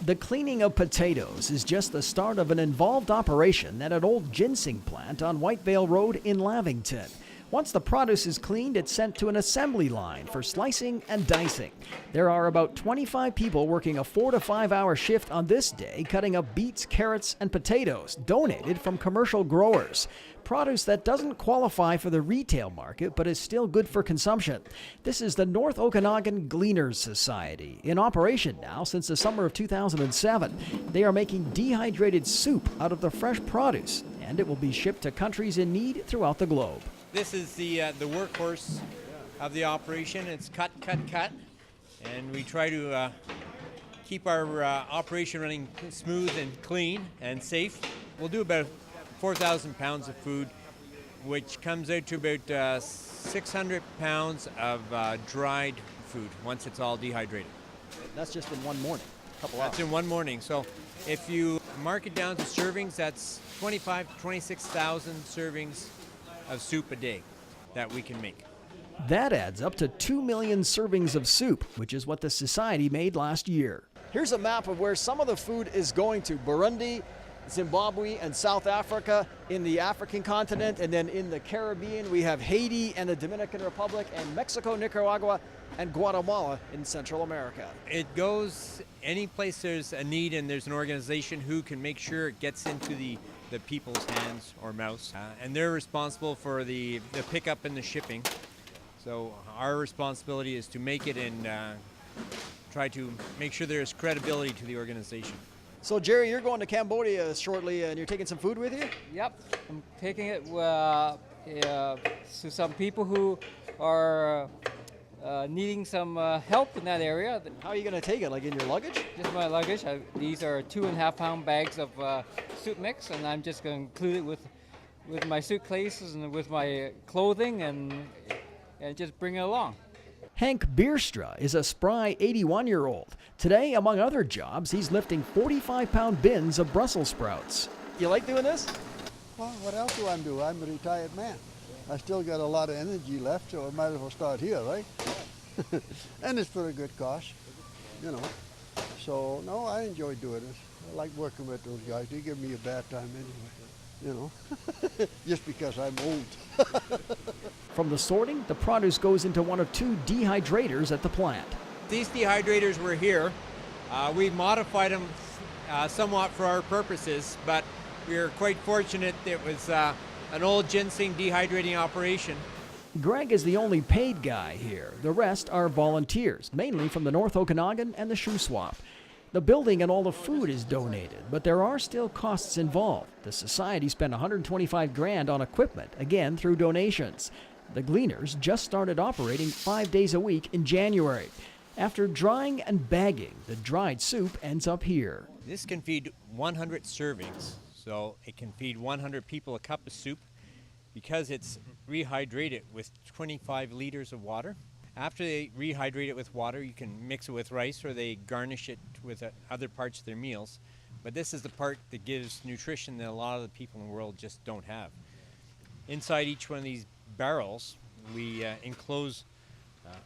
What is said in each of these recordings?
The cleaning of potatoes is just the start of an involved operation at an old ginseng plant on Whitevale Road in Lavington. Once the produce is cleaned, it's sent to an assembly line for slicing and dicing. There are about 25 people working a 4 to 5 hour shift on this day, cutting up beets, carrots, and potatoes donated from commercial growers. Produce that doesn't qualify for the retail market but is still good for consumption. This is the North Okangan Gleaners Society, in operation now since the summer of 2007. They are making dehydrated soup out of the fresh produce, and it will be shipped to countries in need throughout the globe. This is the workhorse of the operation. It's cut, and we try to keep our operation running smooth and clean and safe. We'll do about 4,000 pounds of food, which comes out to about 600 pounds of dried food once it's all dehydrated. That's just in one morning, couple hours. That's in one morning. So if you mark it down to servings, that's 25 to 26,000 servings of soup a day that we can make. That adds up to 2 million servings of soup, which is what the society made last year. Here's a map of where some of the food is going to: Burundi, Zimbabwe, and South Africa in the African continent, and then in the Caribbean we have Haiti and the Dominican Republic, and Mexico, Nicaragua, and Guatemala in Central America. It goes any place there's a need and there's an organization who can make sure it gets into the people's hands or mouths, and they're responsible for the pickup and the shipping. So our responsibility is to make it and try to make sure there's credibility to the organization. So Jerry, you're going to Cambodia shortly, and you're taking some food with you? Yep, I'm taking it to some people who are needing some help in that area. How are you going to take it, like in your luggage? Just my luggage. These are 2.5 pound bags of soup mix, and I'm just going to include it with my suitcases and with my clothing and just bring it along. Hank Beerstra is a spry 81-year-old. Today, among other jobs, he's lifting 45-pound bins of Brussels sprouts. You like doing this? Well, what else do I do? I'm a retired man. I still got a lot of energy left, so I might as well start here, right? And it's for a good cause, you know. So, no, I enjoy doing this. I like working with those guys. They give me a bad time anyway, you know, just because I'm old. From the sorting, the produce goes into one of 2 dehydrators at the plant. These dehydrators were here. We modified them somewhat for our purposes, but we were quite fortunate it was an old ginseng dehydrating operation. Greg is the only paid guy here. The rest are volunteers, mainly from the North Okanagan and the Shuswap. The building and all the food is donated, but there are still costs involved. The society spent $125,000 on equipment, again through donations. The Gleaners just started operating 5 days a week in January. After drying and bagging, the dried soup ends up here. This can feed 100 servings, so it can feed 100 people a cup of soup because it's rehydrated with 25 liters of water. After they rehydrate it with water, you can mix it with rice or they garnish it with other parts of their meals. But this is the part that gives nutrition that a lot of the people in the world just don't have. Inside each one of these barrels, we enclose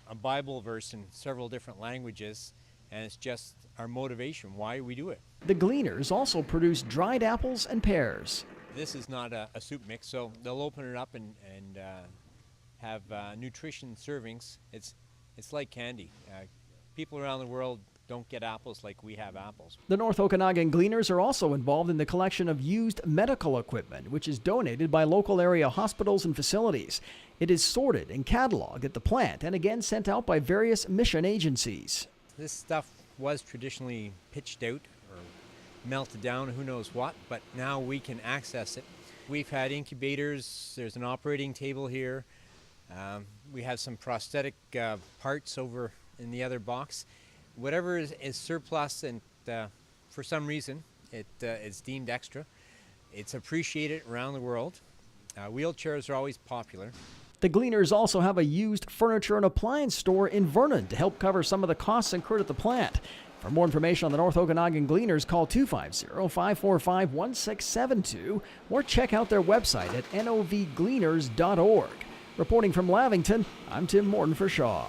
a Bible verse in several different languages, and it's just our motivation, why we do it. The Gleaners also produce dried apples and pears. This is not a soup mix, so they'll open it up and have nutrition servings. It's like candy. People around the world don't get apples like we have apples. The North Okanagan Gleaners are also involved in the collection of used medical equipment, which is donated by local area hospitals and facilities. It is sorted and cataloged at the plant and again sent out by various mission agencies. This stuff was traditionally pitched out or melted down, who knows what, but now we can access it. We've had incubators, there's an operating table here. We have some prosthetic parts over in the other box. Whatever is surplus and for some reason it's deemed extra, it's appreciated around the world. Wheelchairs are always popular. The Gleaners also have a used furniture and appliance store in Vernon to help cover some of the costs incurred at the plant. For more information on the North Okanagan Gleaners, call 250-545-1672 or check out their website at novgleaners.org. Reporting from Lavington, I'm Tim Morton for Shaw.